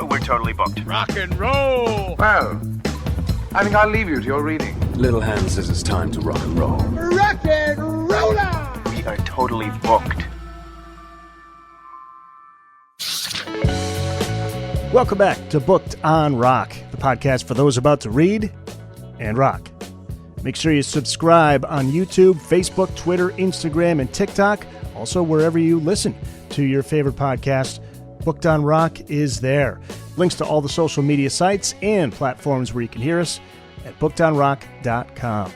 We're totally booked. Rock and roll! Well, I think I'll leave you to your reading. Little Hand says it's time to rock and roll. Rock and roller! We are totally booked. Welcome back to Booked on Rock, the podcast for those about to read and rock. Make sure you subscribe on YouTube, Facebook, Twitter, Instagram, and TikTok. Also, wherever you listen to your favorite podcast, Booked on Rock is there. Links to all the social media sites and platforms where you can hear us at bookedonrock.com.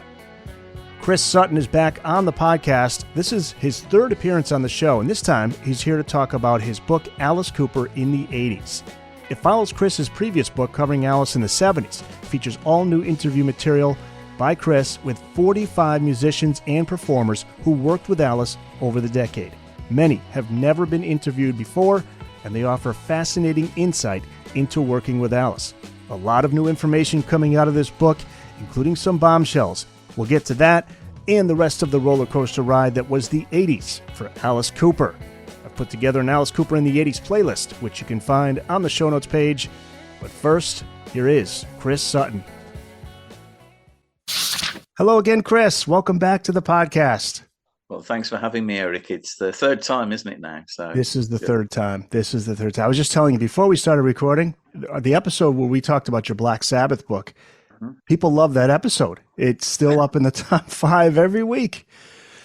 Chris Sutton is back on the podcast. This is his third appearance on the show, and this time he's here to talk about his book, Alice Cooper in the 80s. It follows Chris's previous book covering Alice in the 70s. It features all new interview material by Chris with 45 musicians and performers who worked with Alice over the decade. Many have never been interviewed before, and they offer fascinating insight into working with Alice. A lot of new information coming out of this book, including some bombshells. We'll get to that and the rest of the roller coaster ride that was the 80s for Alice Cooper. I've put together an Alice Cooper in the 80s playlist, which you can find on the show notes page. But first, here is Chris Sutton. Hello again, Chris. Welcome back to the podcast. Well, thanks for having me, Eric. It's the third time, isn't it, now? So This is the third time. I was just telling you before we started recording, the episode where we talked about your Black Sabbath book, people love that episode. It's still up in the top 5 every week.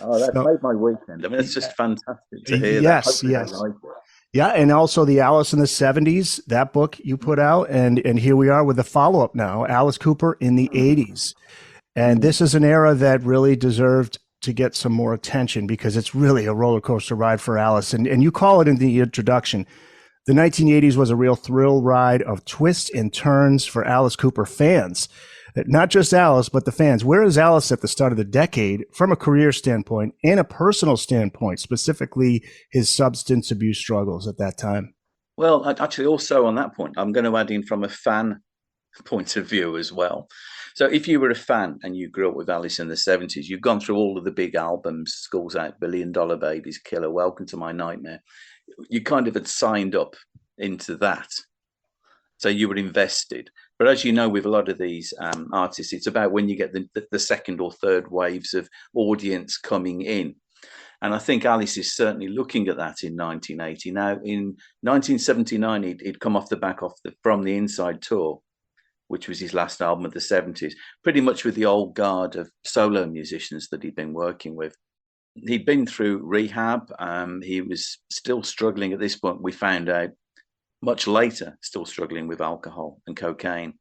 Oh, that's made my weekend. I mean, it's just fantastic to hear that. Hopefully Yes. they like it. Yeah, and also the Alice in the 70s, that book you put out, and here we are with the follow-up now, Alice Cooper in the 80s. And this is an era that really deserved to get some more attention because it's really a roller coaster ride for Alice. And you call it in the introduction, the 1980s was a real thrill ride of twists and turns for Alice Cooper fans. Not just Alice, but the fans. Where is Alice at the start of the decade from a career standpoint and a personal standpoint, specifically his substance abuse struggles at that time? Well, actually, also on that point, I'm going to add in from a fan point of view as well. So if you were a fan and you grew up with Alice in the 70s, you've gone through all of the big albums, School's Out, $1 Billion Babies, Killer, Welcome to My Nightmare. You kind of had signed up into that. So you were invested. But as you know, with a lot of these artists, it's about when you get the second or third waves of audience coming in. And I think Alice is certainly looking at that in 1980. Now, in 1979, he'd come off the back of From the Inside tour, which was his last album of the 70s, pretty much with the old guard of solo musicians that he'd been working with. He'd been through rehab. He was still struggling at this point, we found out much later, still struggling with alcohol and cocaine,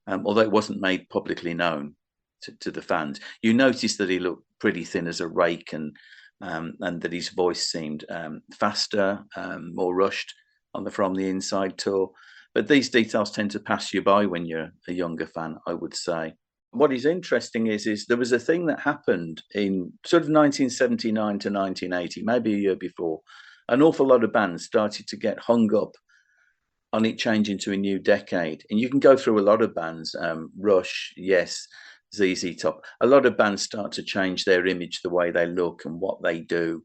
although it wasn't made publicly known to the fans. You noticed that he looked pretty thin as a rake and that his voice seemed faster, more rushed on the From the Inside tour. But these details tend to pass you by when you're a younger fan, I would say. What is interesting is there was a thing that happened in sort of 1979 to 1980, maybe a year before. An awful lot of bands started to get hung up on it changing to a new decade. And you can go through a lot of bands, Rush, Yes, ZZ Top. A lot of bands start to change their image, the way they look and what they do.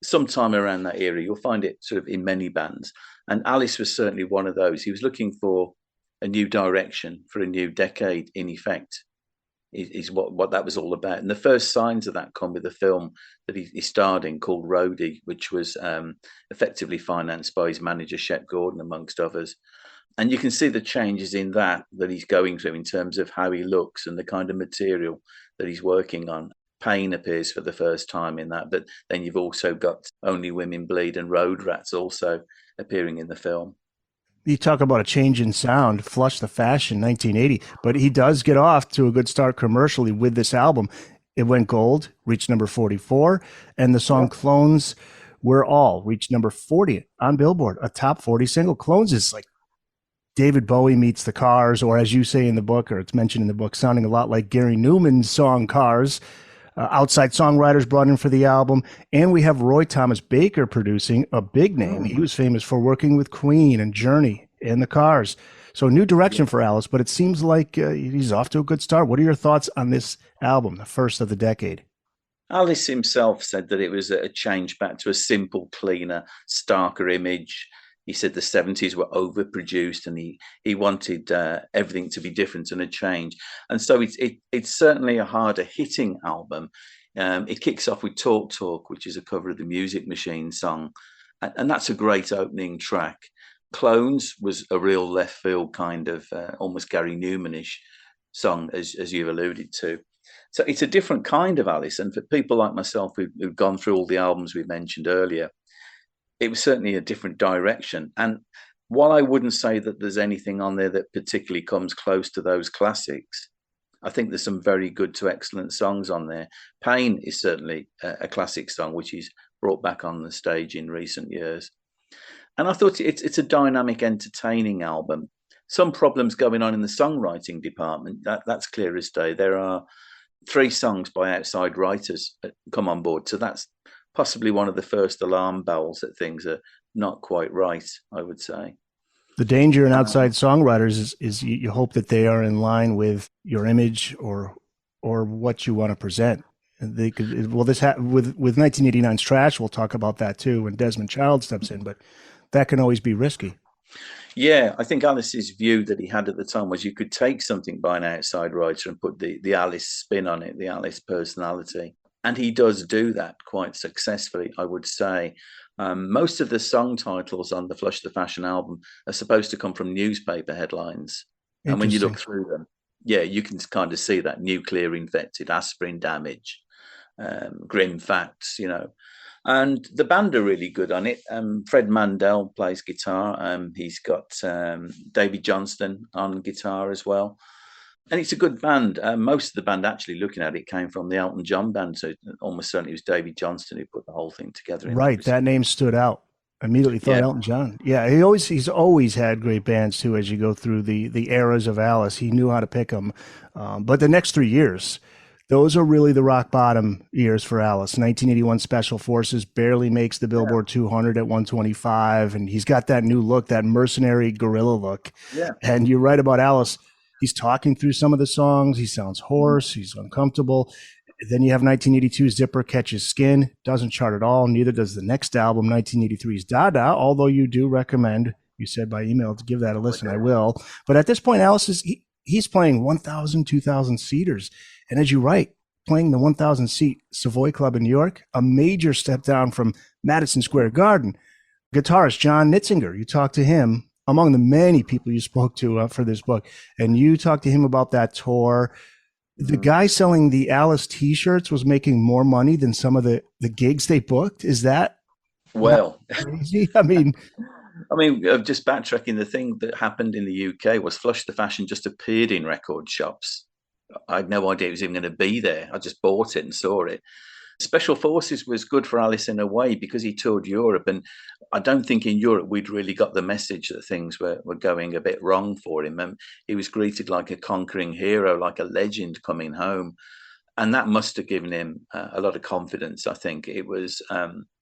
Sometime around that era, you'll find it sort of in many bands. And Alice was certainly one of those. He was looking for a new direction for a new decade, in effect, is what that was all about. And the first signs of that come with a film that he starred in called Roadie, which was effectively financed by his manager, Shep Gordon, amongst others. And you can see the changes in that he's going through in terms of how he looks and the kind of material that he's working on. Pain appears for the first time in that, but then you've also got Only Women Bleed and Road Rats also appearing in the film. You talk about a change in sound, Flush the Fashion, 1980, but he does get off to a good start commercially with this album. It went gold, reached number 44, and the song Clones We're All reached number 40 on Billboard, a top 40 single. Clones is like David Bowie meets the Cars, or as you say in the book, or it's mentioned in the book, sounding a lot like Gary Newman's song Cars. Outside songwriters brought in for the album. And we have Roy Thomas Baker producing, a big name. He was famous for working with Queen and Journey and the Cars. So new direction for Alice, but it seems like he's off to a good start. What are your thoughts on this album, the first of the decade? Alice himself said that it was a change back to a simple, cleaner, starker image. He said the 70s were overproduced, and he wanted everything to be different and a change. And so it's certainly a harder hitting album. It kicks off with Talk Talk, which is a cover of the Music Machine song, and that's a great opening track. Clones was a real left field kind of almost Gary Newmanish song, as you've alluded to. So it's a different kind of Alice, and for people like myself who've gone through all the albums we mentioned earlier, it was certainly a different direction. And while I wouldn't say that there's anything on there that particularly comes close to those classics, I think there's some very good to excellent songs on there. Pain is certainly a classic song, which he's brought back on the stage in recent years. And I thought it's a dynamic, entertaining album. Some problems going on in the songwriting department, that's clear as day. There are 3 songs by outside writers that come on board. So that's possibly one of the first alarm bells that things are not quite right, I would say. The danger in outside songwriters is you hope that they are in line with your image or what you want to present. And they could, well, with 1989's Trash, we'll talk about that too when Desmond Child steps in, but that can always be risky. Yeah, I think Alice's view that he had at the time was you could take something by an outside writer and put the Alice spin on it, the Alice personality. And he does do that quite successfully, I would say. Most of the song titles on the Flush the Fashion album are supposed to come from newspaper headlines. And when you look through them, yeah, you can kind of see that: nuclear infected, aspirin damage, grim facts, you know. And the band are really good on it. Fred Mandel plays guitar. He's got David Johnston on guitar as well. And it's a good band. Most of the band, actually, looking at it, came from the Elton John band. So almost certainly it was David Johnston who put the whole thing together. Right. That name stood out. Immediately thought Elton John. Yeah, he's always had great bands too. As you go through the eras of Alice, he knew how to pick them. But the next 3 years, those are really the rock bottom years for Alice. 1981 Special Forces barely makes the Billboard 200 at 125, and he's got that new look, that mercenary guerrilla look. Yeah. And you're right about Alice. He's talking through some of the songs. He sounds hoarse. He's uncomfortable. Then you have 1982's Zipper Catches Skin. Doesn't chart at all. Neither does the next album, 1983's Dada, although you do recommend, you said by email, to give that a listen. I will. But at this point, Alice he's playing 1,000, 2,000 seaters. And as you write, playing the 1,000 seat Savoy Club in New York, a major step down from Madison Square Garden. Guitarist John Nitzinger, you talked to him, among the many people you spoke to for this book, and you talked to him about that tour. The guy selling the Alice t-shirts was making more money than some of the gigs they booked. Is that crazy? I mean, just backtracking, the thing that happened in the UK was Flush the Fashion just appeared in record shops. I had no idea it was even going to be there. I just bought it and saw it. Special Forces was good for Alice in a way because he toured Europe, and I don't think in Europe we'd really got the message that things were going a bit wrong for him. And he was greeted like a conquering hero, like a legend coming home, and that must have given him a lot of confidence. I think it was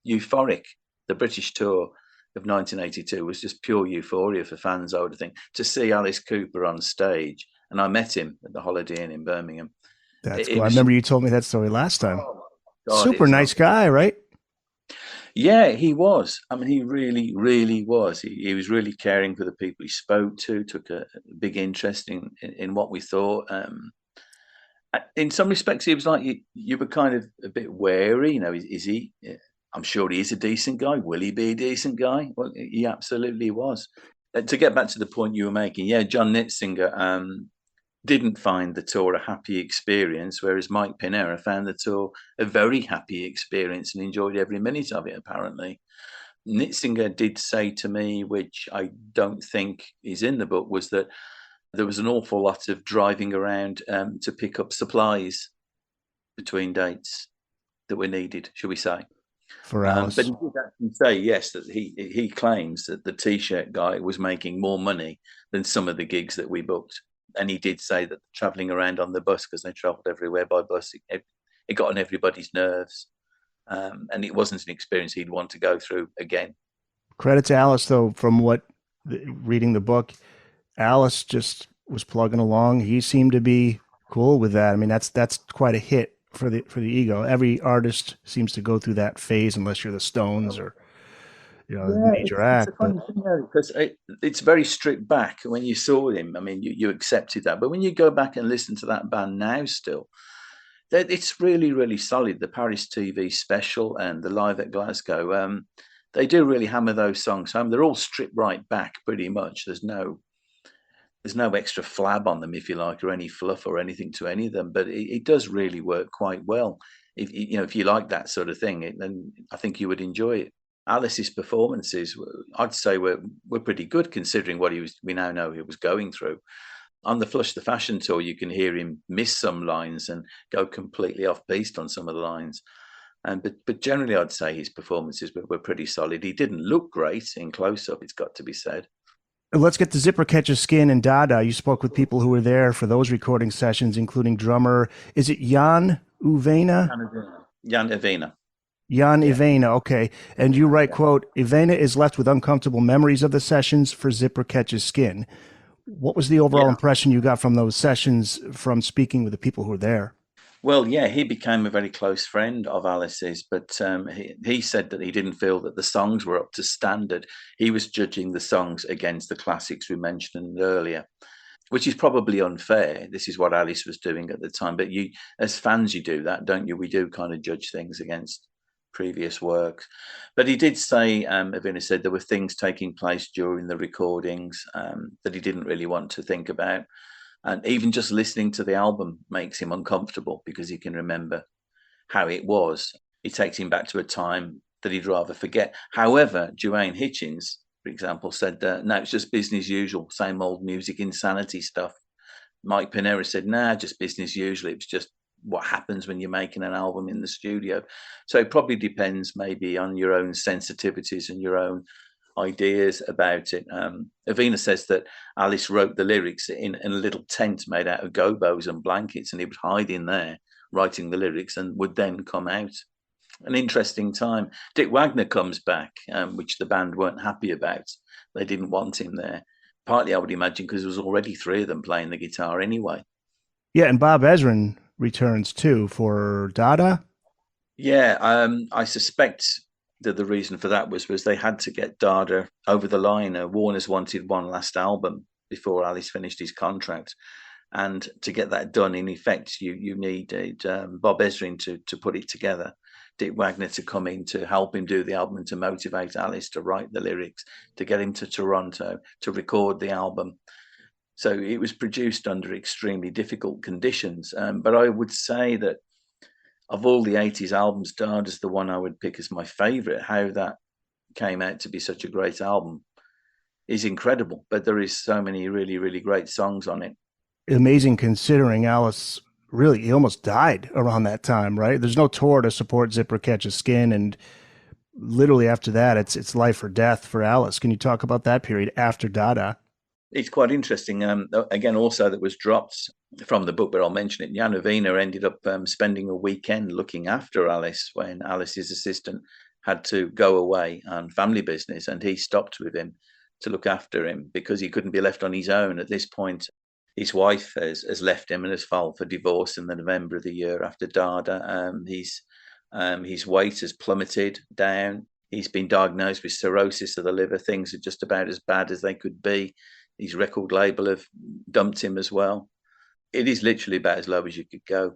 euphoric. The British tour of 1982 was just pure euphoria for fans, I would think, to see Alice Cooper on stage. And I met him at the Holiday Inn in Birmingham. That's cool. I remember you told me that story last time. God, super nice guy, right? Yeah, he was. I mean, he really, really was. He was really caring for the people he spoke to, took a big interest in what we thought. In some respects, he was like you were kind of a bit wary. You know, is he? I'm sure he is a decent guy. Will he be a decent guy? Well, he absolutely was. To get back to the point you were making, yeah, John Nitzinger didn't find the tour a happy experience, whereas Mike Pinera found the tour a very happy experience and enjoyed every minute of it, apparently. Nitzinger did say to me, which I don't think is in the book, was that there was an awful lot of driving around to pick up supplies between dates that were needed, shall we say. For Alice. But he did actually say, yes, that he claims that the T-shirt guy was making more money than some of the gigs that we booked. And he did say that travelling around on the bus, because they travelled everywhere by bus, it got on everybody's nerves. And it wasn't an experience he'd want to go through again. Credit to Alice, though, from reading the book, Alice just was plugging along. He seemed to be cool with that. I mean, that's quite a hit for the ego. Every artist seems to go through that phase, unless you're the Stones or major It's a act. funny thing though, because it's very stripped back. When you saw him, I mean, you accepted that, but when you go back and listen to that band now, still, it's really, really solid. The Paris TV special and the live at Glasgow, they do really hammer those songs home. They're all stripped right back, pretty much. There's no extra flab on them, if you like, or any fluff or anything to any of them. But it does really work quite well. If you like that sort of thing, then I think you would enjoy it. Alice's performances, I'd say, were pretty good considering what we now know he was going through. On the Flush the Fashion tour, you can hear him miss some lines and go completely off piste on some of the lines. But generally, I'd say his performances were pretty solid. He didn't look great in close up, it's got to be said. Let's get to Zipper Catches Skin and Dada. You spoke with people who were there for those recording sessions, including drummer, is it Jan Uvena? Jan Uvena. Jan Ivena, okay. And you write, quote, Ivena is left with uncomfortable memories of the sessions for Zipper Catches Skin. What was the overall impression you got from those sessions from speaking with the people who were there? Well, yeah, he became a very close friend of Alice's, but he said that he didn't feel that the songs were up to standard. He was judging the songs against the classics we mentioned earlier, which is probably unfair. This is what Alice was doing at the time. But you, as fans, you do that, don't you? We do kind of judge things against previous works. But he did say, Ivena said, there were things taking place during the recordings that he didn't really want to think about. And even just listening to the album makes him uncomfortable because he can remember how it was. It takes him back to a time that he'd rather forget. However, Duane Hitchens, for example, said, no, it's just business usual, same old music insanity stuff. Mike Pinera said, nah, just business usual. It's just what happens when you're making an album in the studio. So it probably depends maybe on your own sensitivities and your own ideas about it. Ivena says that Alice wrote the lyrics in a little tent made out of gobos and blankets, and he would hide in there writing the lyrics and would then come out. An interesting time. Dick Wagner comes back, which the band weren't happy about. They didn't want him there. Partly, I would imagine, because there was already three of them playing the guitar anyway. Yeah, and Bob Ezrin returns too for Dada. Yeah, I suspect that the reason for that was they had to get Dada over the line. Warner's wanted one last album before Alice finished his contract. And to get that done, in effect, you needed Bob Ezrin to put it together, Dick Wagner to come in to help him do the album and to motivate Alice to write the lyrics, to get him to Toronto to record the album. So it was produced under extremely difficult conditions. But I would say that of all the 80s albums, Dada's the one I would pick as my favourite. How that came out to be such a great album is incredible. But there is so many really, really great songs on it. Amazing considering Alice really, he almost died around that time, right? There's no tour to support Zipper Catches Skin. And literally after that, it's life or death for Alice. Can you talk about that period after Dada? It's quite interesting. Again, also that was dropped from the book, but I'll mention it. Jan Uvena ended up spending a weekend looking after Alice when Alice's assistant had to go away on family business, and he stopped with him to look after him because he couldn't be left on his own. At this point, his wife has left him and has filed for divorce in the November of the year after Dada. His weight has plummeted down. He's been diagnosed with cirrhosis of the liver. Things are just about as bad as they could be. His record label have dumped him as well. It is literally about as low as you could go.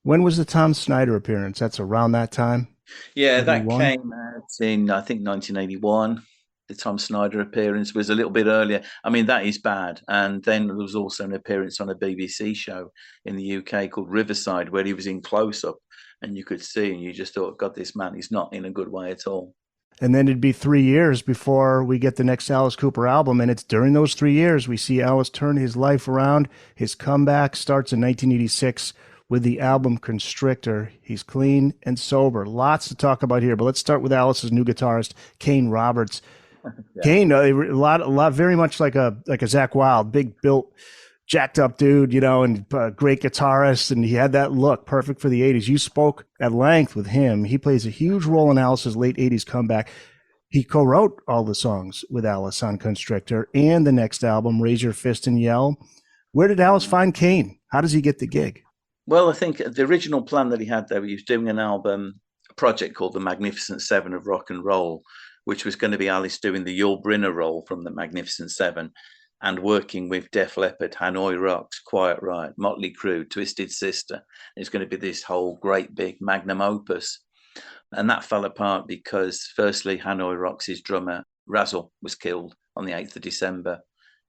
When was the Tom Snyder appearance? That's around that time? Yeah, 81? That came out in, I think, 1981. The Tom Snyder appearance was a little bit earlier. I mean, that is bad. And then there was also an appearance on a BBC show in the UK called Riverside, where he was in close-up and you could see, and you just thought, God, this man is not in a good way at all. And then it'd be 3 years before we get the next Alice Cooper album. And it's during those 3 years we see Alice turn his life around. His comeback starts in 1986 with the album Constrictor. He's clean and sober. Lots to talk about here, but let's start with Alice's new guitarist, Kane Roberts. Yeah. Kane, a lot, very much like a Zakk Wylde, big built, jacked up dude, and great guitarist, and he had that look perfect for the 80s. You spoke at length with him. He plays a huge role in Alice's late 80s comeback. He co-wrote all the songs with Alice on Constrictor and the next album, Raise Your Fist and Yell. Where did Alice find Kane? How does he get the gig? Well, I think the original plan that he had there, he was doing an album, a project called The Magnificent Seven of Rock and Roll, which was going to be Alice doing the Yul Brynner role from the Magnificent Seven and working with Def Leppard, Hanoi Rocks, Quiet Riot, Motley Crue, Twisted Sister. It's going to be this whole great big magnum opus. And that fell apart because, firstly, Hanoi Rocks' drummer, Razzle, was killed on the 8th of December,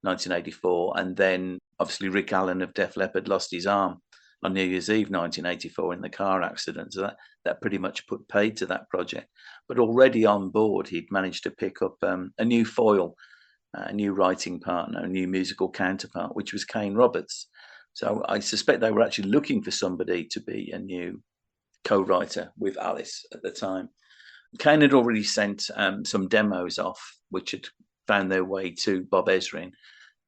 1984. And then, obviously, Rick Allen of Def Leppard lost his arm on New Year's Eve, 1984, in the car accident. So that pretty much put paid to that project. But already on board, he'd managed to pick up a new foil, a new writing partner, a new musical counterpart, which was Kane Roberts. So I suspect they were actually looking for somebody to be a new co-writer with Alice at the time. Kane had already sent some demos off, which had found their way to Bob Ezrin,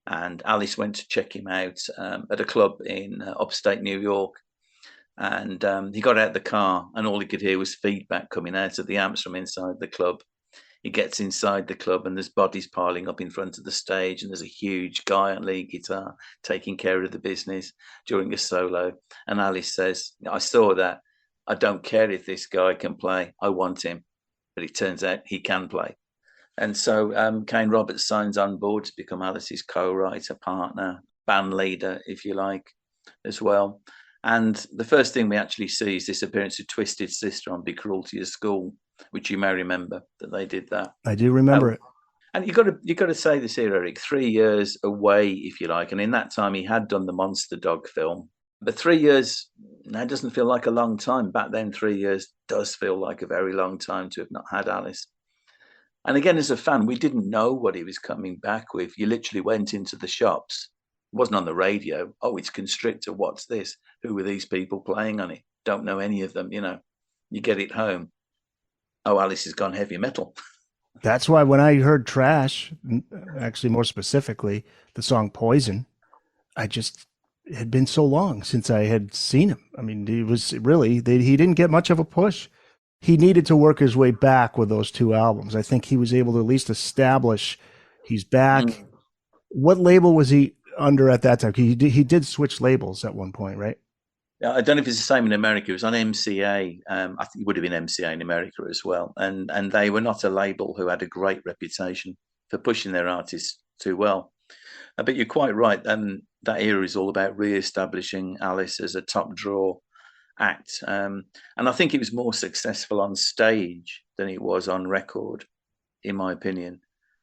and Alice went to check him out at a club in upstate New York. And he got out of the car, and all he could hear was feedback coming out of the amps from inside the club. He gets inside the club, and there's bodies piling up in front of the stage, and there's a huge guy on lead guitar taking care of the business during a solo. And Alice says, I saw that. I don't care if this guy can play. I want him. But it turns out he can play. And so Kane Roberts signs on board to become Alice's co-writer, partner, band leader, if you like, as well. And the first thing we actually see is this appearance of Twisted Sister on Be Cruel to Your School, which you may remember that they did that. I do remember it. And you got to say this here, Eric, 3 years away, if you like. And in that time, he had done the Monster Dog film. But 3 years, now doesn't feel like a long time. Back then, 3 years does feel like a very long time to have not had Alice. And again, as a fan, we didn't know what he was coming back with. You literally went into the shops. It wasn't on the radio. Oh, it's Constrictor. What's this? Who were these people playing on it? Don't know any of them, you know. You get it home. Oh, Alice has gone heavy metal. That's why when I heard Trash, actually more specifically, the song Poison, it had been so long since I had seen him. I mean, he didn't get much of a push. He needed to work his way back with those two albums. I think he was able to at least establish he's back. What label was he under at that time? He did switch labels at one point, right? Yeah, I don't know if it's the same in America. It was on MCA. I think it would have been MCA in America as well. And they were not a label who had a great reputation for pushing their artists too well. But you're quite right. That era is all about re-establishing Alice as a top draw act. And I think it was more successful on stage than it was on record, in my opinion.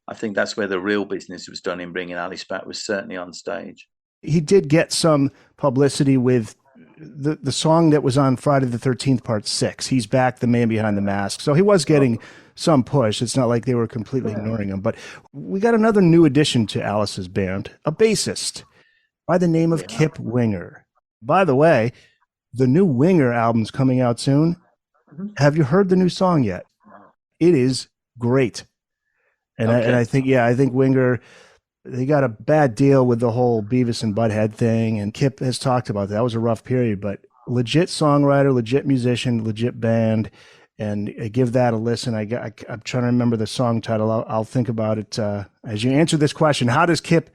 I think that's where the real business was done in bringing Alice back, was certainly on stage. He did get some publicity with the song that was on Friday the 13th, Part 6. He's Back, the Man Behind the Mask. So he was getting some push. It's not like they were completely ignoring him. But we got another new addition to Alice's band, a bassist by the name of Kip Winger. By the way, the new Winger album's coming out soon. Have you heard the new song yet? It is great. And I think Winger, they got a bad deal with the whole Beavis and Butthead thing, and Kip has talked about that. That was a rough period, but legit songwriter, legit musician, legit band, and give that a listen. I'm trying to remember the song title. I'll think about it as you answer this question. How does Kip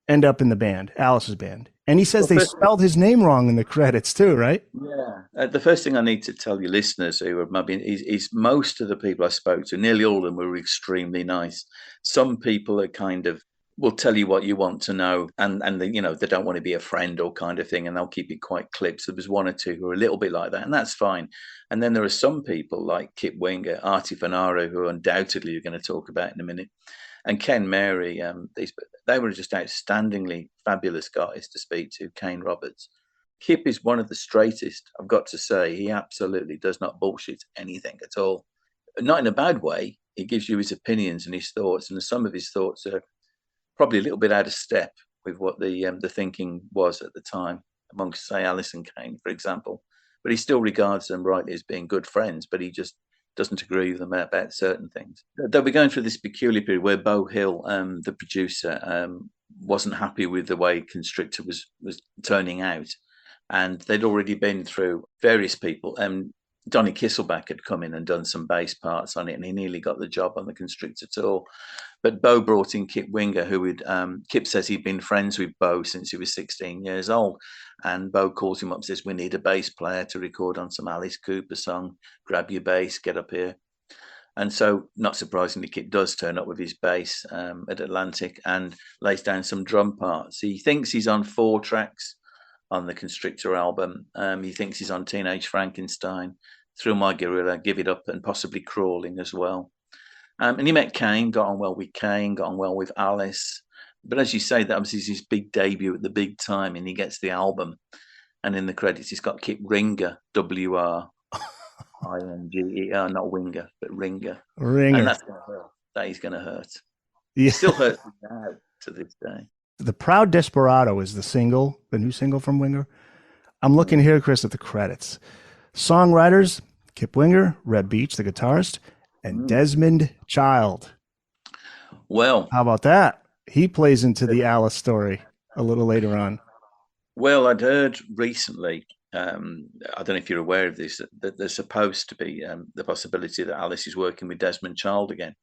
end up in the band, Alice's band? And he says they spelled his name wrong in the credits too, right? Yeah. The first thing I need to tell your listeners who are maybe is most of the people I spoke to, nearly all of them were extremely nice. Some people are kind of will tell you what you want to know, and they, they don't want to be a friend or kind of thing, and they'll keep it quite clipped. So there's one or two who are a little bit like that, and that's fine. And then there are some people like Kip Winger, Artie Fanaro, who undoubtedly you're going to talk about in a minute, and Ken Mary. They were just outstandingly fabulous guys to speak to. Kane Roberts. Kip is one of the straightest, I've got to say. He absolutely does not bullshit anything at all. Not in a bad way. He gives you his opinions and his thoughts, and some of his thoughts are probably a little bit out of step with what the thinking was at the time amongst, say, Alice and Kane, for example. But he still regards them rightly as being good friends, but he just doesn't agree with them about certain things. They'll be going through this peculiar period where Beau Hill, the producer, wasn't happy with the way Constrictor was turning out. And they'd already been through various people. Donny Kisselback had come in and done some bass parts on it, and he nearly got the job on the Constrictor tour. But Beau brought in Kip Winger, who would Kip says he'd been friends with Beau since he was 16 years old. And Beau calls him up and says, we need a bass player to record on some Alice Cooper song. Grab your bass, get up here. And so, not surprisingly, Kit does turn up with his bass at Atlantic and lays down some drum parts. He thinks he's on 4 tracks on the Constrictor album. He thinks he's on Teenage Frankenstein, Through My Gorilla, Give It Up, and possibly Crawling as well. And he met Kane, got on well with Kane, got on well with Alice. But as you say, that was his big debut at the big time, and he gets the album. And in the credits, he's got Kip Ringer, W-R-I-N-G-E-R, not Winger, but Ringer. Ringer. And that's going to hurt. That is going to hurt. Yeah. It still hurts me now to this day. The Proud Desperado is the new single from Winger. I'm looking here, Chris, at the credits. Songwriters, Kip Winger, Red Beach, the guitarist, and Desmond Child. Well, how about that? He plays into the Alice story a little later on. Well, I'd heard recently, I don't know if you're aware of this, that there's supposed to be the possibility that Alice is working with Desmond Child again.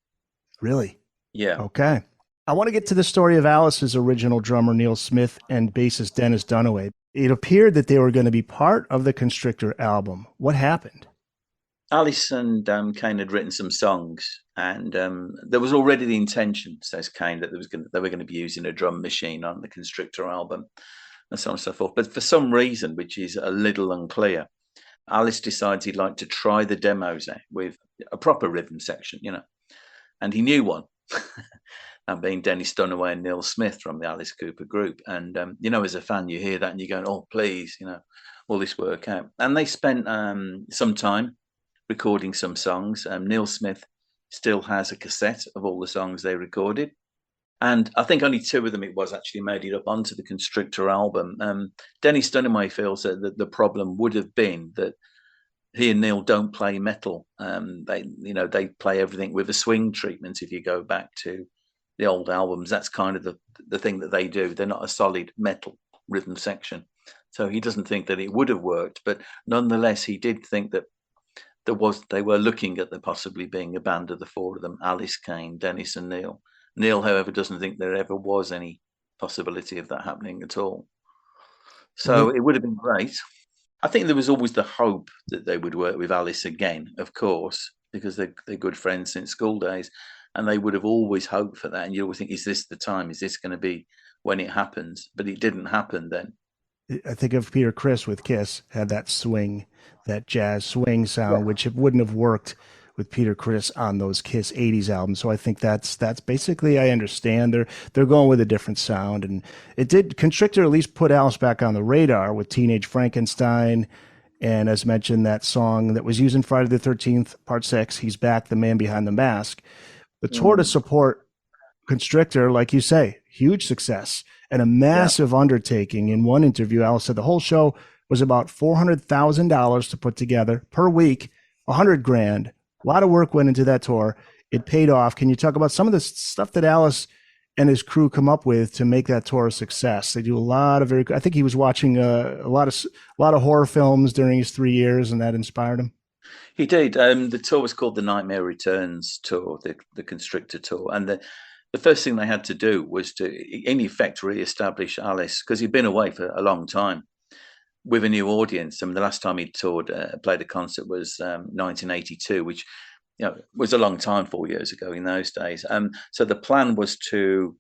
Really? Yeah. Okay. I want to get to the story of Alice's original drummer, Neil Smith, and bassist Dennis Dunaway. It appeared that they were going to be part of the Constrictor album. What happened? Alice and Kane had written some songs, and there was already the intention, says Kane, that they were going to be using a drum machine on the Constrictor album, and so on and so forth. But for some reason, which is a little unclear, Alice decides he'd like to try the demos out with a proper rhythm section, and he knew one. And being Dennis Dunaway and Neil Smith from the Alice Cooper group. And, as a fan, you hear that and you're going, oh, please, will this work out? And they spent some time recording some songs. Neil Smith still has a cassette of all the songs they recorded. And I think only 2 of them actually made it up onto the Constrictor album. Dennis Dunaway feels that the problem would have been that he and Neil don't play metal. They play everything with a swing treatment. If you go back to the old albums, that's kind of the thing that they do. They're not a solid metal rhythm section. So he doesn't think that it would have worked, but nonetheless, he did think that they were looking at there possibly being a band of the 4 of them, Alice, Kane, Dennis and Neil. Neil, however, doesn't think there ever was any possibility of that happening at all. So it would have been great. I think there was always the hope that they would work with Alice again, of course, because they're good friends since school days. And they would have always hoped for that. And you always think, is this the time? Is this going to be when it happens? But it didn't happen then. I think of Peter Criss with Kiss, had that swing, that jazz swing sound, which it wouldn't have worked with Peter Criss on those Kiss 80s albums. So I think that's basically, I understand. They're going with a different sound. And it did, Constrictor at least put Alice back on the radar with Teenage Frankenstein. And as mentioned, that song that was used in Friday the 13th, Part 6, He's Back, the Man Behind the Mask. The tour to support Constrictor, like you say, huge success and a massive undertaking. In one interview, Alice said the whole show was about $400,000 to put together per week, $100,000. A lot of work went into that tour. It paid off. Can you talk about some of the stuff that Alice and his crew come up with to make that tour a success? They do a lot of I think he was watching a lot of horror films during his 3 years, and that inspired him. He did. The tour was called the Nightmare Returns tour, the Constrictor tour. And the first thing they had to do was to, in effect, re-establish Alice, because he'd been away for a long time, with a new audience. I mean, the last time he toured, played a concert was 1982, which was a long time, 4 years ago in those days. So the plan was to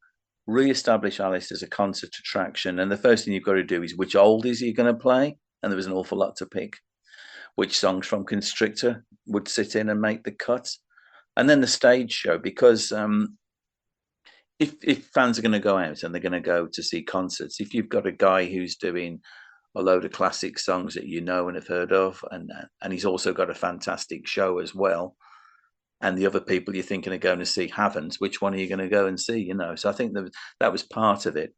re-establish Alice as a concert attraction. And the first thing you've got to do is, which oldies are you going to play? And there was an awful lot to pick. Which songs from Constrictor would sit in and make the cut. And then the stage show, because if fans are going to go out and they're going to go to see concerts, if you've got a guy who's doing a load of classic songs that you know and have heard of, and he's also got a fantastic show as well, and the other people you're thinking of going to see haven't, which one are you going to go and see? So I think that was part of it.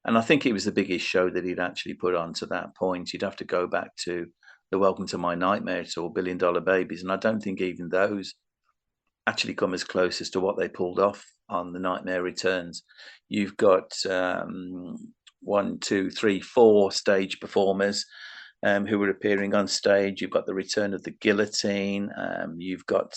And I think it was the biggest show that he'd actually put on to that point. You'd have to go back to the Welcome to My Nightmare tour, $1 Billion Babies, and I don't think even those actually come as close as to what they pulled off on the Nightmare Returns. You've got 1, 2, 3, 4 stage performers who were appearing on stage. You've got the return of the guillotine. You've got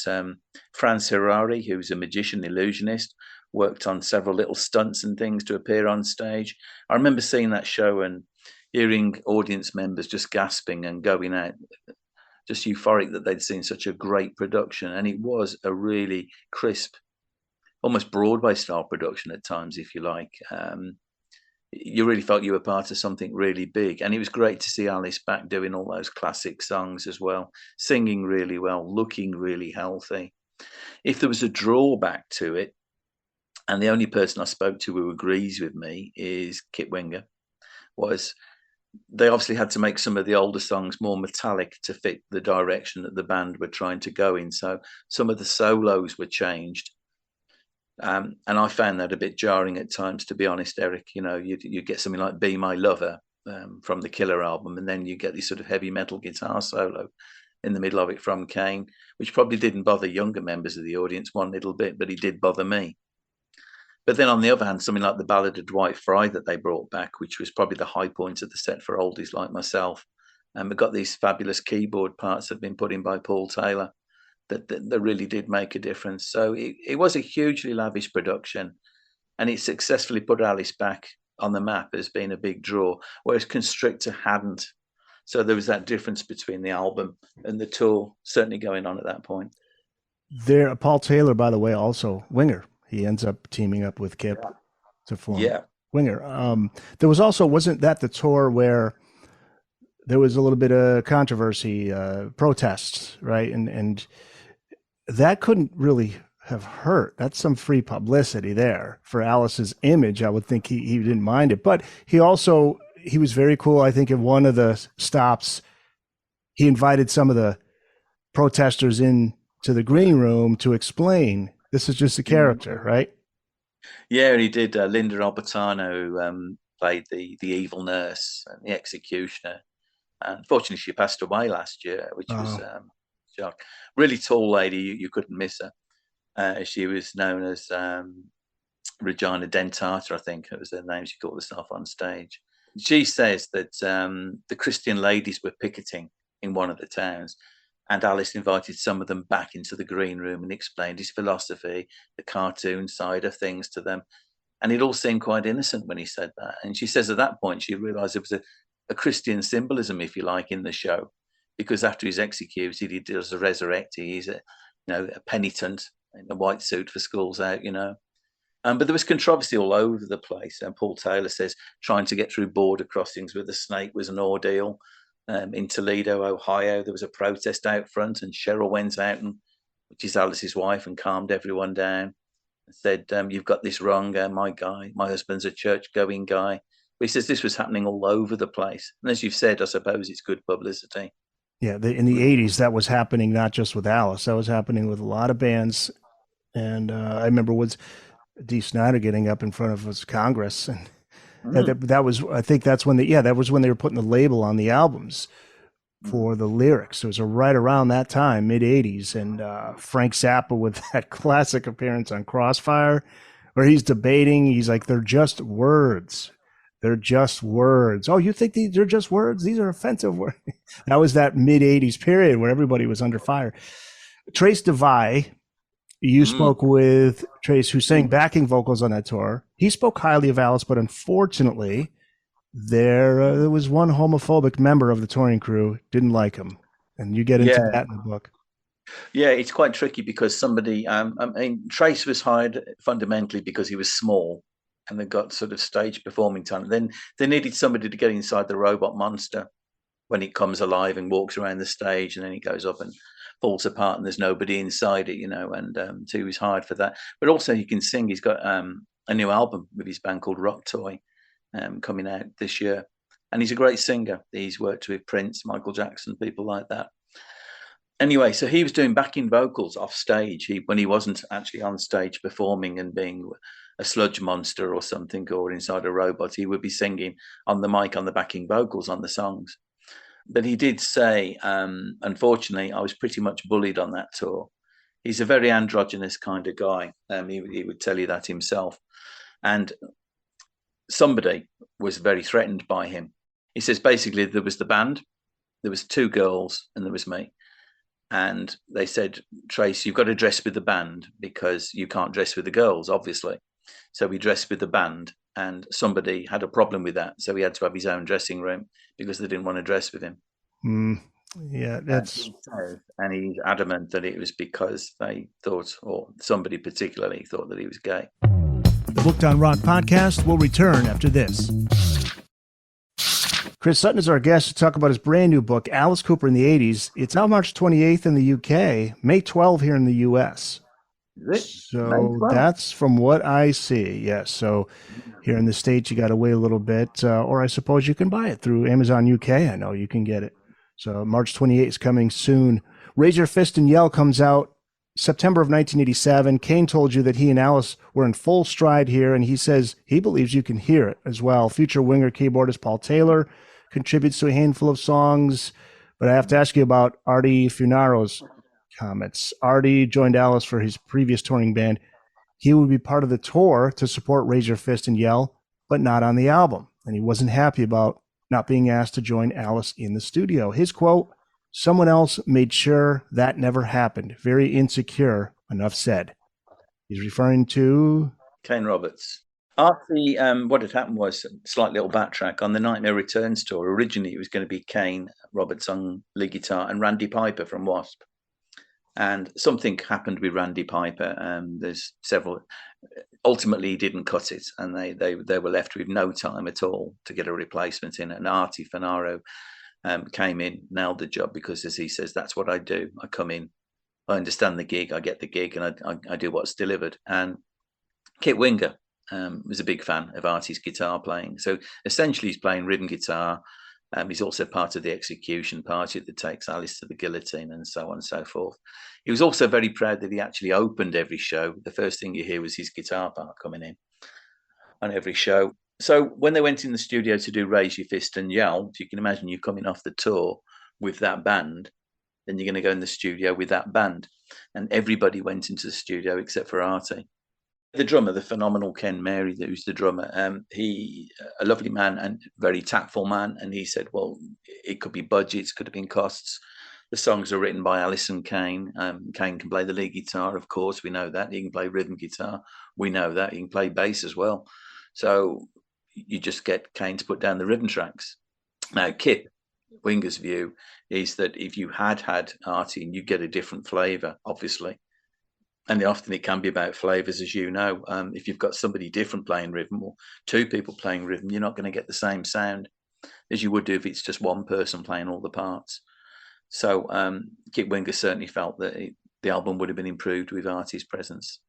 Franz Harari, who's a magician, illusionist, worked on several little stunts and things to appear on stage. I remember seeing that show and hearing audience members just gasping and going out, just euphoric that they'd seen such a great production. And it was a really crisp, almost Broadway style production at times, if you like. You really felt you were part of something really big. And it was great to see Alice back doing all those classic songs as well, singing really well, looking really healthy. If there was a drawback to it, and the only person I spoke to who agrees with me is Kit Winger, was they obviously had to make some of the older songs more metallic to fit the direction that the band were trying to go in. So some of the solos were changed. And I found that a bit jarring at times, to be honest, Eric. You know, you get something like Be My Lover from the Killer album, and then you get this sort of heavy metal guitar solo in the middle of it from Kane, which probably didn't bother younger members of the audience one little bit, but it did bother me. But then on the other hand, something like the Ballad of Dwight Fry that they brought back, which was probably the high point of the set for oldies like myself, and we've got these fabulous keyboard parts that have been put in by Paul Taylor that really did make a difference. So it was a hugely lavish production, and it successfully put Alice back on the map as being a big draw, whereas Constrictor hadn't. So there was that difference between the album and the tour certainly going on at that point. There, Paul Taylor, by the way, also Winger. He ends up teaming up with Kip to form Winger. There was also, wasn't that the tour where there was a little bit of controversy, protests, right? And that couldn't really have hurt. That's some free publicity there for Alice's image. I would think he didn't mind it, but he was very cool. I think in one of the stops, he invited some of the protesters in to the green room to explain this is just a character, right? Yeah, and he did. Linda Albertano, who played the evil nurse and the executioner. Unfortunately, she passed away last year, which was shock. Really tall lady, you couldn't miss her. She was known as Regina Dentata, I think it was the name she called herself on stage. She says that the Christian ladies were picketing in one of the towns, and Alice invited some of them back into the green room and explained his philosophy, the cartoon side of things to them. And it all seemed quite innocent when he said that. And she says at that point, she realized there was a Christian symbolism, if you like, in the show, because after he's executed, he does a resurrect. He's a penitent in a white suit for Schools Out, But there was controversy all over the place. And Paul Taylor says trying to get through border crossings with a snake was an ordeal. In Toledo, Ohio, there was a protest out front, and Cheryl went out, which is Alice's wife, and calmed everyone down and said, "You've got this wrong, my husband's a church-going guy." But he says this was happening all over the place. And as you've said, I suppose it's good publicity. Yeah, in the 80s, that was happening not just with Alice. That was happening with a lot of bands. And I remember Dee Snider getting up in front of us Congress, and that was, I think that's when that was when they were putting the label on the albums for the lyrics. It was right around that time, mid 80s. And Frank Zappa with that classic appearance on Crossfire, where he's debating, he's like, they're just words. They're just words. Oh, you think they're just words? These are offensive words. That was that mid 80s period where everybody was under fire. Trace DeVay, you spoke with Trace, who sang backing vocals on that tour. He spoke highly of Alice, but unfortunately, there was one homophobic member of the touring crew didn't like him, and you get into that in the book. Yeah, it's quite tricky because somebody, Trace was hired fundamentally because he was small, and they got sort of stage performing talent. Then they needed somebody to get inside the robot monster when it comes alive and walks around the stage, and then it goes up and falls apart and there's nobody inside it, and so he was hired for that. But also he can sing. He's got a new album with his band called Rock Toy coming out this year. And he's a great singer. He's worked with Prince, Michael Jackson, people like that. Anyway, so he was doing backing vocals off stage when he wasn't actually on stage performing and being a sludge monster or something, or inside a robot. He would be singing on the mic on the backing vocals on the songs. But he did say, unfortunately, I was pretty much bullied on that tour. He's a very androgynous kind of guy. He would tell you that himself. And somebody was very threatened by him. He says, basically, there was the band, there was two girls, and there was me. And they said, Trace, you've got to dress with the band because you can't dress with the girls, obviously. So we dressed with the band. And somebody had a problem with that. So he had to have his own dressing room because they didn't want to dress with him. Yeah, that's And he's adamant that it was because they thought, or somebody particularly thought that he was gay. the Booked on Rock podcast will return after this. Chris Sutton is our guest to talk about his brand new book, Alice Cooper in the 80s. It's out March 28th in the UK, May 12 here in the US. So that's from what I see. Yes. So here in the States, you got to wait a little bit, or I suppose you can buy it through Amazon UK. I know you can get it. So March 28th is coming soon. Raise Your Fist and Yell comes out September of 1987. Kane told you that he and Alice were in full stride here, and he says he believes you can hear it as well. Future winger keyboardist Paul Taylor contributes to a handful of songs, but I have to ask you about Artie Funaro's comments. Artie joined Alice for his previous touring band. He would be part of the tour to support Raise Your Fist and Yell, but not on the album, and he wasn't happy about not being asked to join Alice in the studio. His quote, "Someone else made sure that never happened. Very insecure," enough said. He's referring to Kane Roberts. Artie, what had happened was, slight little backtrack, on the Nightmare Returns tour, originally it was going to be Kane Roberts on lead guitar and Randy Piper from Wasp. And something happened with Randy Piper. There's several. Ultimately, he didn't cut it, and they were left with no time at all to get a replacement in. And Artie Fanaro came in, nailed the job, because, as he says, that's what I do. I come in, I understand the gig, I get the gig, and I do what's delivered. And Kit Winger was a big fan of Artie's guitar playing. So essentially, he's playing rhythm guitar. He's also part of the execution party that takes Alice to the guillotine and so on and so forth. He was also very proud that he actually opened every show. The first thing you hear was his guitar part coming in on every show. So when they went in the studio to do Raise Your Fist and Yell, if you can imagine you coming off the tour with that band, then you're going to go in the studio with that band. And everybody went into the studio except for Artie. The drummer, the phenomenal Ken Mary, who's the drummer, he, a lovely man and very tactful man. And he said, well, it could be budgets, could have been costs. The songs are written by Alison Kane. Kane can play the lead guitar, of course, we know that. He can play rhythm guitar, we know that. He can play bass as well. So you just get Kane to put down the rhythm tracks. Now, Kip Winger's view is that if you had Artie, you get a different flavour, obviously. And often it can be about flavours, as you know. If you've got somebody different playing rhythm or two people playing rhythm, you're not going to get the same sound as you would do if it's just one person playing all the parts. So Kit Winger certainly felt that the album would have been improved with Artie's presence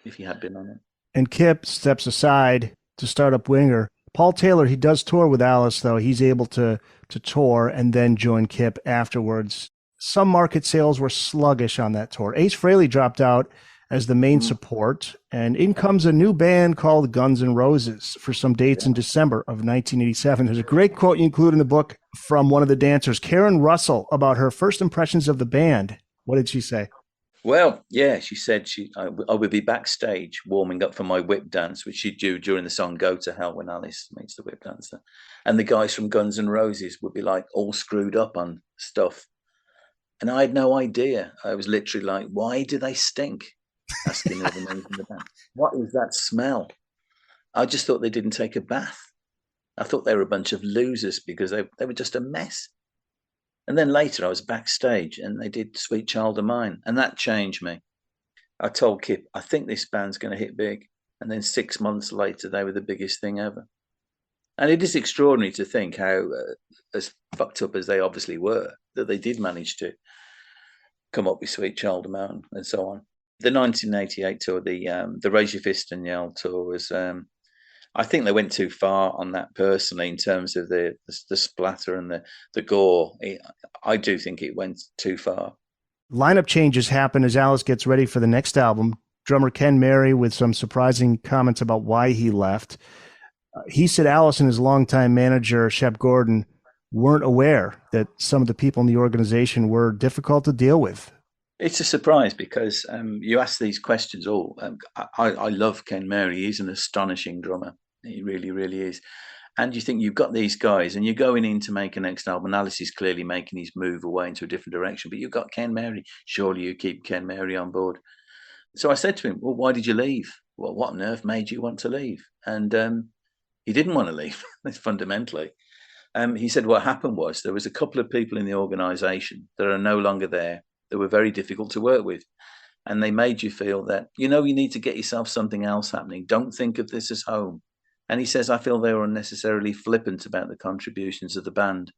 if he had been on it. And Kip steps aside to start up Winger. Paul Taylor, he does tour with Alice, though. He's able to tour and then join Kip afterwards. Some market sales were sluggish on that tour. Ace Frehley dropped out as the main support, and in comes a new band called Guns N' Roses for some dates in December of 1987. There's a great quote you include in the book from one of the dancers, Karen Russell, about her first impressions of the band. What did she say? Well, yeah, she said I would be backstage warming up for my whip dance, which she'd do during the song Go to Hell when Alice meets the whip dancer. And the guys from Guns N' Roses would be like all screwed up on stuff. And I had no idea. I was literally like, why do they stink? Asking other members in the band. What is that smell? I just thought they didn't take a bath. I thought they were a bunch of losers because they were just a mess. And then later I was backstage and they did Sweet Child of Mine. And that changed me. I told Kip, I think this band's going to hit big. And then 6 months later, they were the biggest thing ever. And it is extraordinary to think how, as fucked up as they obviously were, that they did manage to come up with Sweet Child of Mine and so on. The 1988 tour, the Raise Your Fist and Yell tour was, I think they went too far on that personally in terms of the splatter and the gore. I do think it went too far. Lineup changes happen as Alice gets ready for the next album. Drummer Ken Mary with some surprising comments about why he left. He said Alice and his longtime manager, Shep Gordon, weren't aware that some of the people in the organization were difficult to deal with. It's a surprise because you ask these questions. I love Ken Mary. He's an astonishing drummer. He really, really is. And you think you've got these guys and you're going in to make a next album. Alice is clearly making his move away into a different direction, but you've got Ken Mary. Surely you keep Ken Mary on board. So I said to him, well, why did you leave? Well, what on earth made you want to leave? And he didn't want to leave, fundamentally. He said what happened was there was a couple of people in the organisation that are no longer there that were very difficult to work with. And they made you feel that, you need to get yourself something else happening. Don't think of this as home. And he says, I feel they were unnecessarily flippant about the contributions of the band.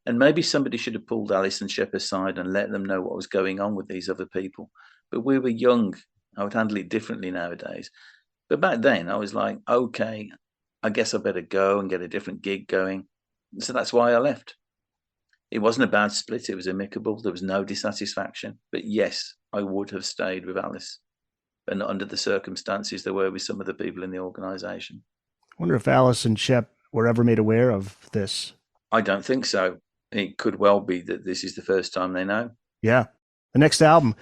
And maybe somebody should have pulled Alice and Shep aside and let them know what was going on with these other people. But we were young. I would handle it differently nowadays. But back then, I was like, okay, I guess I better go and get a different gig going. So that's why I left. It wasn't a bad split. It was amicable. There was no dissatisfaction. But yes, I would have stayed with Alice, but not under the circumstances there were with some of the people in the organisation. I wonder if Alice and Shep were ever made aware of this. I don't think so. It could well be that this is the first time they know. Yeah. The next album,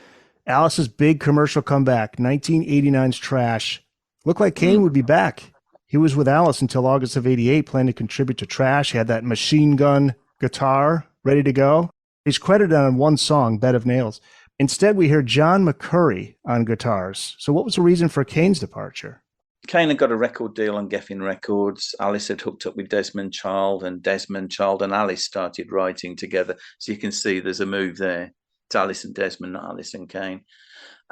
Alice's big commercial comeback, 1989's Trash. Looked like Kane would be back. He was with Alice until August of 88, planning to contribute to Trash. He had that machine gun guitar ready to go. He's credited on one song, Bed of Nails. Instead, we hear John McCurry on guitars. So what was the reason for Kane's departure? Kane had got a record deal on Geffen Records. Alice had hooked up with Desmond Child, and Desmond Child and Alice started writing together. So you can see there's a move there. It's Alice and Desmond, not Alice and Kane.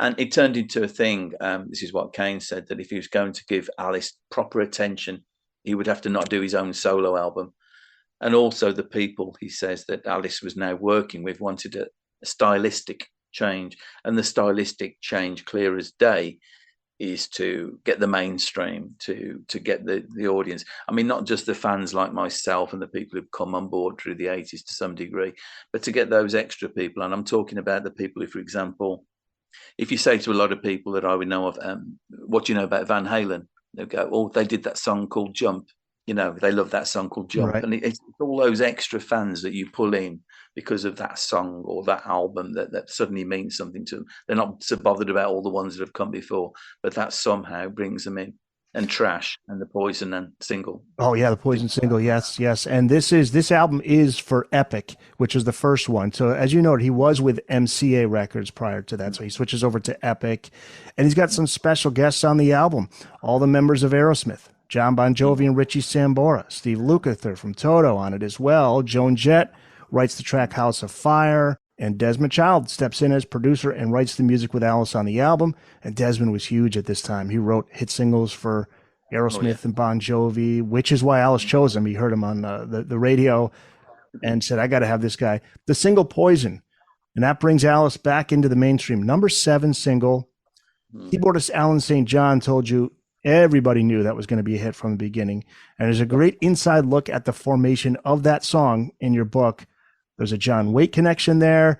And it turned into a thing. This is what Kane said, that if he was going to give Alice proper attention, he would have to not do his own solo album. And also the people, he says, that Alice was now working with wanted a stylistic change. And the stylistic change, clear as day, is to get the mainstream, to get the audience. I mean, not just the fans like myself and the people who've come on board through the 80s to some degree, but to get those extra people. And I'm talking about the people who, for example, if you say to a lot of people that I would know of, what do you know about Van Halen? They'll go, oh, they did that song called Jump. They love that song called Jump. Right. And it's all those extra fans that you pull in because of that song or that album that suddenly means something to them. They're not so bothered about all the ones that have come before, but that somehow brings them in. And Trash and the Poison and single. Oh yeah, the Poison single, yes. And this album is for Epic, which was the first one. So as you noted, he was with MCA Records prior to that. So he switches over to Epic, and he's got some special guests on the album. All the members of Aerosmith, John Bon Jovi and Richie Sambora, Steve Lukather from Toto on it as well. Joan Jett writes the track House of Fire, and Desmond Child steps in as producer and writes the music with Alice on the album. And Desmond was huge at this time. He wrote hit singles for Aerosmith and Bon Jovi, which is why Alice chose him. He heard him on the radio and said, I got to have this guy. The single Poison, and that brings Alice back into the mainstream. Number 7 single. Keyboardist Alan St. John told you everybody knew that was going to be a hit from the beginning. And there's a great inside look at the formation of that song in your book. There's a John Waite connection there.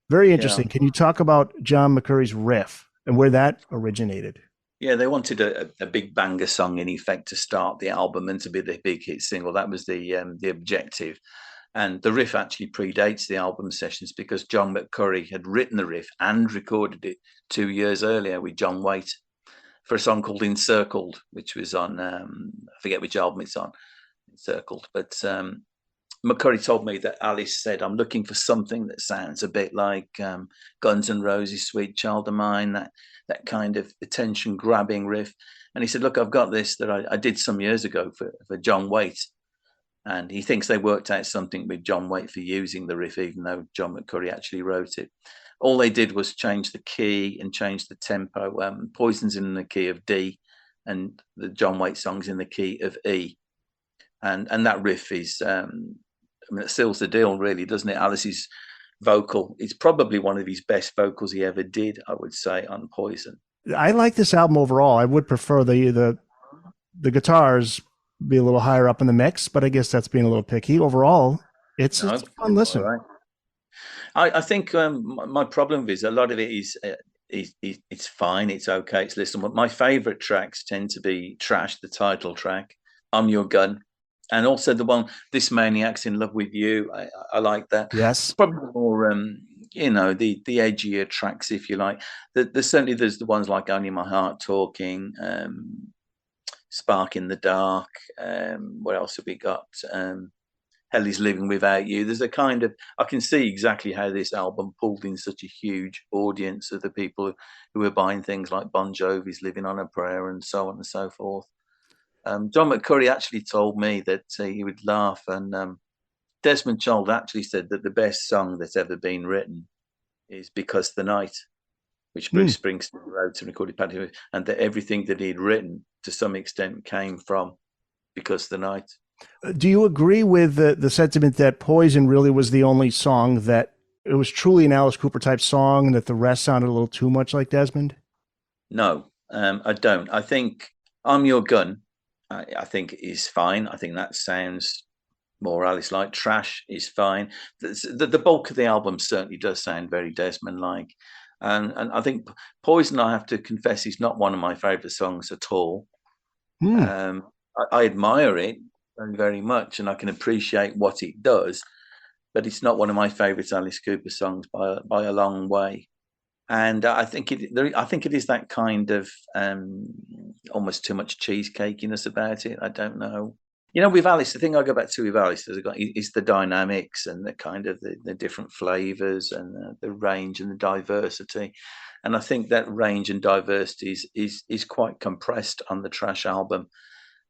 Very interesting. Yeah. Can you talk about John McCurry's riff and where that originated? Yeah, they wanted a big banger song in effect to start the album and to be the big hit single. That was the objective. And the riff actually predates the album sessions because John McCurry had written the riff and recorded it 2 years earlier with John Waite for a song called Encircled, which was on, I forget which album it's on, Encircled. But McCurry told me that Alice said, I'm looking for something that sounds a bit like Guns N' Roses' Sweet Child of Mine, that kind of attention-grabbing riff. And he said, look, I've got this that I did some years ago for John Waite. And he thinks they worked out something with John Waite for using the riff, even though John McCurry actually wrote it. All they did was change the key and change the tempo. Poison's in the key of D, and the John Waite song's in the key of E. And that riff is, it seals the deal, really, doesn't it? Alice's vocal, it's probably one of his best vocals he ever did, I would say, on Poison. I like this album overall. I would prefer the guitars be a little higher up in the mix, but I guess that's being a little picky. Overall, it's a fun listen. Right. I think my problem is a lot of it is it's fine, it's okay, it's listenable. My favourite tracks tend to be Trash, the title track, I'm Your Gun, and also the one, This Maniac's in Love with You. I like that. Yes. Probably more, the edgier tracks, if you like. There's the ones like Only My Heart Talking, Spark in the Dark. What else have we got? Hell Is Living Without You. There's a kind of, I can see exactly how this album pulled in such a huge audience of the people who were buying things like Bon Jovi's Living on a Prayer and so on and so forth. John McCurry actually told me that he would laugh and Desmond Child actually said that the best song that's ever been written is Because the Night, which Bruce Springsteen wrote and recorded, and that everything that he'd written to some extent came from Because the Night. Do you agree with the sentiment that Poison really was the only song that it was truly an Alice Cooper type song and that the rest sounded a little too much like Desmond? No, I don't. I think I'm Your Gun, I think is fine. I think that sounds more Alice-like. Trash is fine. The bulk of the album certainly does sound very Desmond-like. And I think Poison, I have to confess, is not one of my favourite songs at all. I admire it very, very much, and I can appreciate what it does, but it's not one of my favourite Alice Cooper songs by a long way. And I think it is that kind of almost too much cheesecakiness about it. I don't know. With Alice, the thing I go back to with Alice is the dynamics and the kind of the different flavours and the range and the diversity. And I think that range and diversity is quite compressed on the Trash album.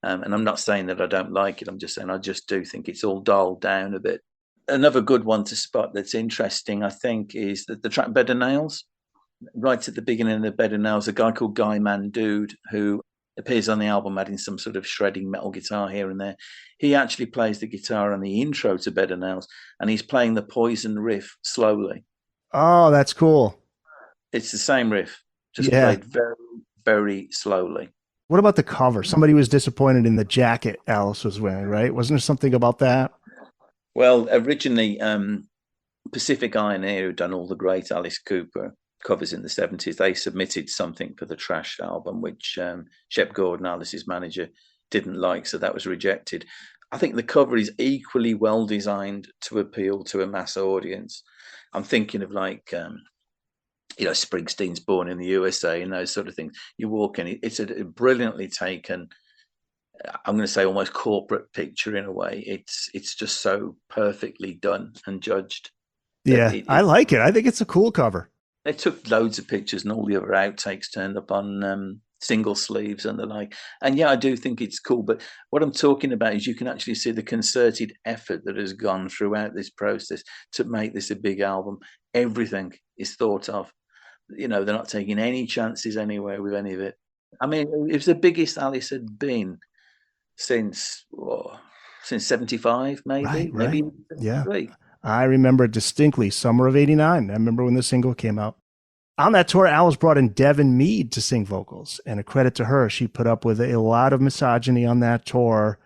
And I'm not saying that I don't like it. I'm just saying I just do think it's all dialed down a bit. Another good one to spot that's interesting, I think, is the track Bed of Nails. Right at the beginning of the Bed of Nails, a guy called Guy Mandude, who appears on the album adding some sort of shredding metal guitar here and there. He actually plays the guitar on the intro to Bed of Nails, and he's playing the Poison riff slowly. Oh, that's cool. It's the same riff, just played very, very slowly. What about the cover? Somebody was disappointed in the jacket Alice was wearing, right? Wasn't there something about that? Well, originally, Pacific Iron Air, who'd done all the great Alice Cooper covers in the 70s, they submitted something for the Trash album, which Shep Gordon, Alice's manager, didn't like, so that was rejected. I think the cover is equally well designed to appeal to a mass audience. I'm thinking of Springsteen's Born in the USA and those sort of things. You walk in, it's a brilliantly taken, I'm going to say almost corporate picture in a way. It's just so perfectly done and judged. Yeah, I like it. I think it's a cool cover. They took loads of pictures and all the other outtakes turned up on single sleeves and the like. And yeah, I do think it's cool. But what I'm talking about is you can actually see the concerted effort that has gone throughout this process to make this a big album. Everything is thought of. They're not taking any chances anywhere with any of it. I mean, it was the biggest Alice had been since 75, maybe. Right. Maybe yeah. I remember distinctly summer of '89. I remember when the single came out. On that tour, Alice brought in Devin Mead to sing vocals, and a credit to her, she put up with a lot of misogyny on that tour.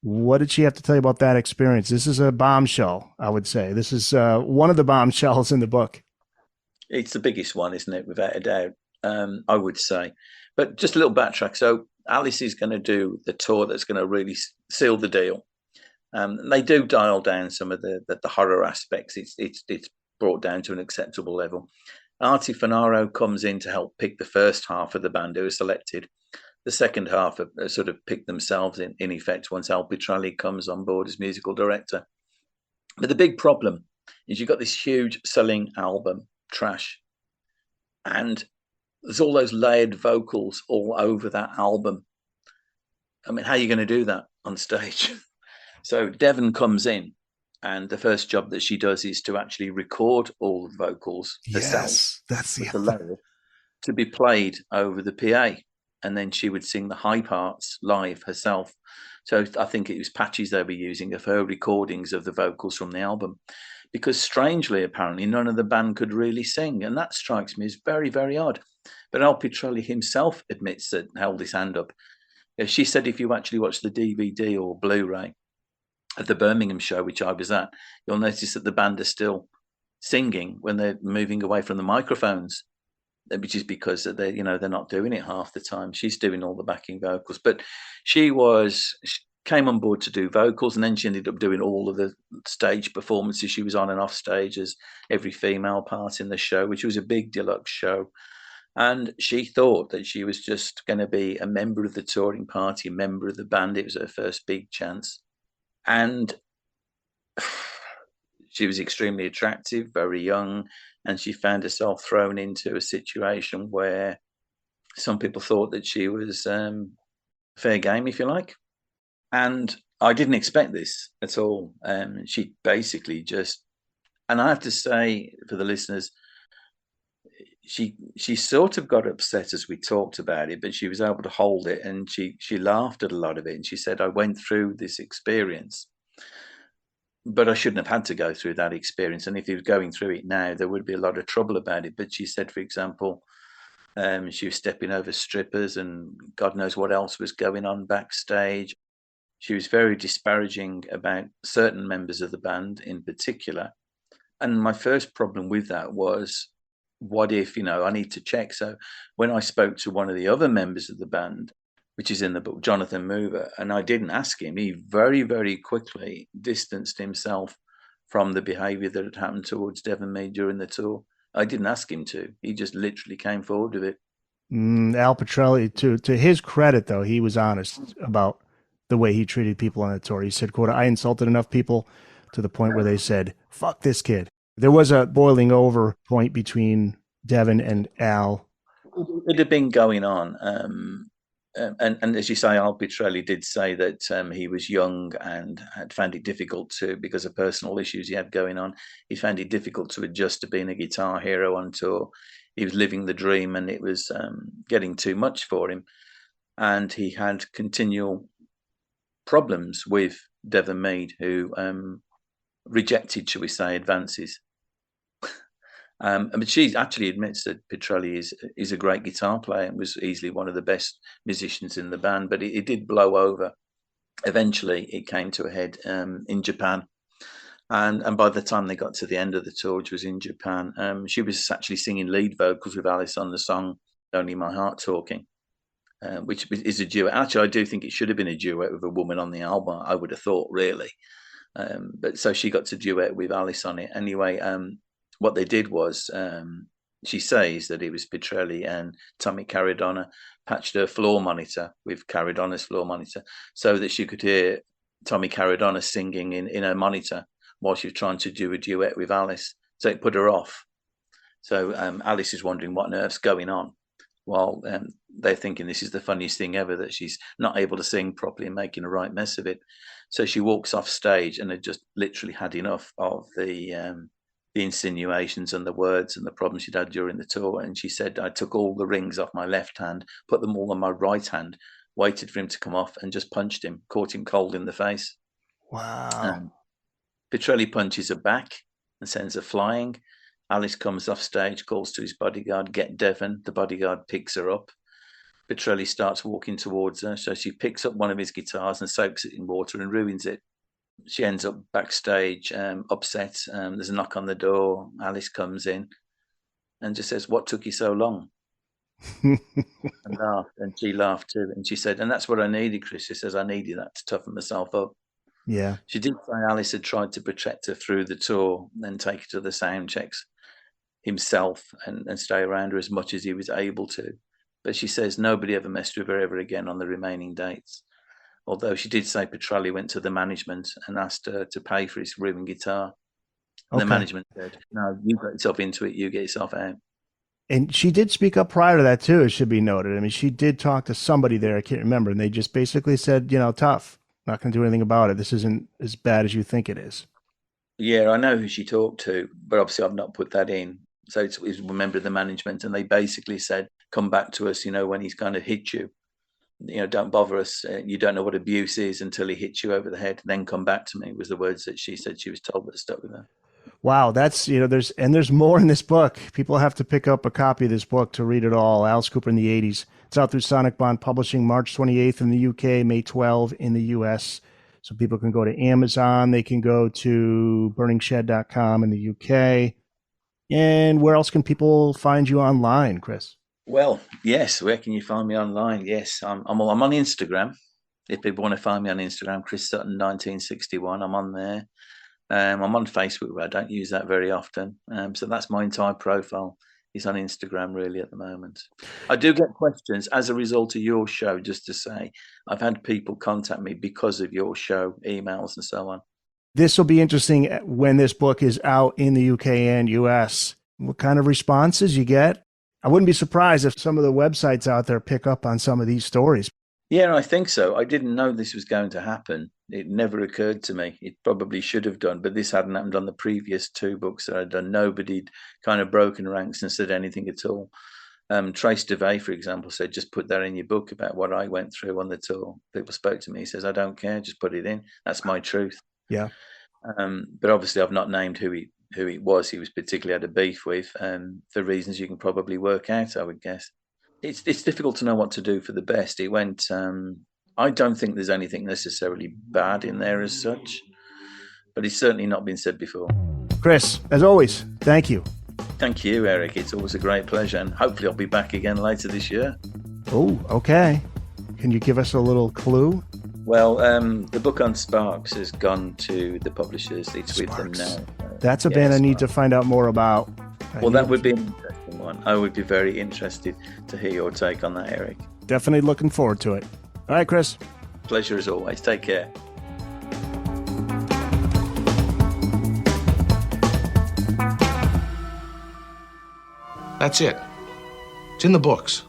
What did she have to tell you about that experience? This is a bombshell, I would say. This is one of the bombshells in the book. It's the biggest one, isn't it? Without a doubt, I would say. But just a little backtrack. So Alice is going to do the tour that's going to really seal the deal. They do dial down some of the horror aspects. It's brought down to an acceptable level. Artie Fanaro comes in to help pick the first half of the band who are selected. The second half are sort of picked themselves in effect once Al Pitrelli comes on board as musical director. But the big problem is you've got this huge selling album, Trash, and there's all those layered vocals all over that album. I mean, how are you going to do that on stage? So Devon comes in, and the first job that she does is to actually record all the vocals herself. Yes, that's the layer to be played over the PA, and then she would sing the high parts live herself. So I think it was patches they were using of her recordings of the vocals from the album, because strangely, apparently, none of the band could really sing, and that strikes me as very, very odd. But Al Pitrelli himself admits that, held his hand up. She said if you actually watch the DVD or Blu-ray at the Birmingham show, which I was at, you'll notice that the band are still singing when they're moving away from the microphones, which is because they're not doing it half the time. She's doing all the backing vocals, but she came on board to do vocals, and then she ended up doing all of the stage performances. She was on and off stage as every female part in the show, which was a big deluxe show. And she thought that she was just going to be a member of the touring party, a member of the band. It was her first big chance. And she was extremely attractive, very young, and she found herself thrown into a situation where some people thought that she was fair game, if you like. And I didn't expect this at all. She basically just, and I have to say for the listeners, she sort of got upset as we talked about it, but she was able to hold it, and she laughed at a lot of it. And she said, "I went through this experience, but I shouldn't have had to go through that experience. And if he was going through it now, there would be a lot of trouble about it." But she said, for example, she was stepping over strippers and God knows what else was going on backstage. She was very disparaging about certain members of the band in particular. And my first problem with that was, what if, I need to check. So when I spoke to one of the other members of the band, which is in the book, Jonathan Mover, and I didn't ask him, he very, very quickly distanced himself from the behaviour that had happened towards Devon Mead during the tour. I didn't ask him to. He just literally came forward with it. Al Petrelli, to his credit, though, he was honest about the way he treated people on the tour. He said, quote, "I insulted enough people to the point where they said, 'Fuck this kid.'" There was a boiling over point between Devon and Al. It had been going on. And as you say, Al Petrelli did say that he was young and had found it difficult to, because of personal issues he had going on, he found it difficult to adjust to being a guitar hero on tour. He was living the dream, and it was getting too much for him. And he had continual problems with Devon Mead, who rejected, shall we say, advances. But she actually admits that Petrelli is a great guitar player and was easily one of the best musicians in the band. But it did blow over. Eventually, it came to a head in Japan. And by the time they got to the end of the tour, which was in Japan, she was actually singing lead vocals with Alice on the song "Only My Heart Talking," which is a duet. Actually, I do think it should have been a duet with a woman on the album, I would have thought, really. But so she got to duet with Alice on it. Anyway, what they did was, she says that it was Petrelli and Tommy Caradonna patched her floor monitor with Caradonna's floor monitor so that she could hear Tommy Caradonna singing in her monitor while she was trying to do a duet with Alice. So it put her off. So Alice is wondering what on earth's going on, while they're thinking this is the funniest thing ever, that she's not able to sing properly and making a right mess of it. So she walks off stage and had just literally had enough of the insinuations and the words and the problems she'd had during the tour. And she said, "I took all the rings off my left hand, put them all on my right hand, waited for him to come off and just punched him, caught him cold in the face." Wow. Petrelli punches her back and sends her flying. Alice comes off stage, calls to his bodyguard, "Get Devon." The bodyguard picks her up. Petrelli starts walking towards her. So she picks up one of his guitars and soaks it in water and ruins it. She ends up backstage, upset. There's a knock on the door. Alice comes in and just says, "What took you so long?" and laughed. And she laughed too. And she said, "And that's what I needed, Chris." She says, "I needed that to toughen myself up." Yeah. She did say Alice had tried to protect her through the tour and take her to the sound checks himself and stay around her as much as he was able to. But she says nobody ever messed with her ever again on the remaining dates. Although she did say Petrelli went to the management and asked her to pay for his ruined guitar. And the management said, "No, you got yourself into it, you get yourself out." And she did speak up prior to that, too, it should be noted. I mean, she did talk to somebody there, I can't remember, and they just basically said, tough. Not going to do anything about it. This isn't as bad as you think it is. Yeah, I know who she talked to, but obviously I've not put that in. So it's a member of the management, and they basically said, "Come back to us, when he's kind of hit you. Don't bother us. You don't know what abuse is until he hits you over the head. Then come back to me," was the words that she said she was told that stuck with her. Wow, that's, there's more in this book. People have to pick up a copy of this book to read it all. Alice Cooper in the 80s. It's out through Sonic Bond Publishing, March 28th in the UK, May 12 in the US. So people can go to Amazon. They can go to burningshed.com in the UK. And where else can people find you online, Chris? Well, yes. Where can you find me online? Yes, I'm on Instagram. If people want to find me on Instagram, Chris Sutton 1961, I'm on there. I'm on Facebook, but I don't use that very often. So that's my entire profile is on Instagram really at the moment. I do get questions as a result of your show, just to say. I've had people contact me because of your show, emails and so on. This will be interesting when this book is out in the UK and US. What kind of responses you get? I wouldn't be surprised if some of the websites out there pick up on some of these stories. Yeah, I think so. I didn't know this was going to happen. It never occurred to me. It probably should have done, but this hadn't happened on the previous 2 books that I'd done. Nobody'd kind of broken ranks and said anything at all. Trace DeVay, for example, said, just put that in your book about what I went through on the tour. People spoke to me. He says, I don't care. Just put it in. That's my truth. Yeah. But obviously I've not named who he was particularly had a beef with, for reasons you can probably work out, I would guess. It's difficult to know what to do for the best. It went, I don't think there's anything necessarily bad in there as such, but it's certainly not been said before. Chris, as always, thank you. Thank you, Eric. It's always a great pleasure, and hopefully I'll be back again later this year. Oh, okay. Can you give us a little clue? Well, the book on Sparks has gone to the publishers. It's Sparks. with them now. That's a band I need to find out more about. Well, that would be an interesting one. I would be very interested to hear your take on that, Eric. Definitely looking forward to it. All right, Chris. Pleasure as always. Take care. That's it. It's in the books.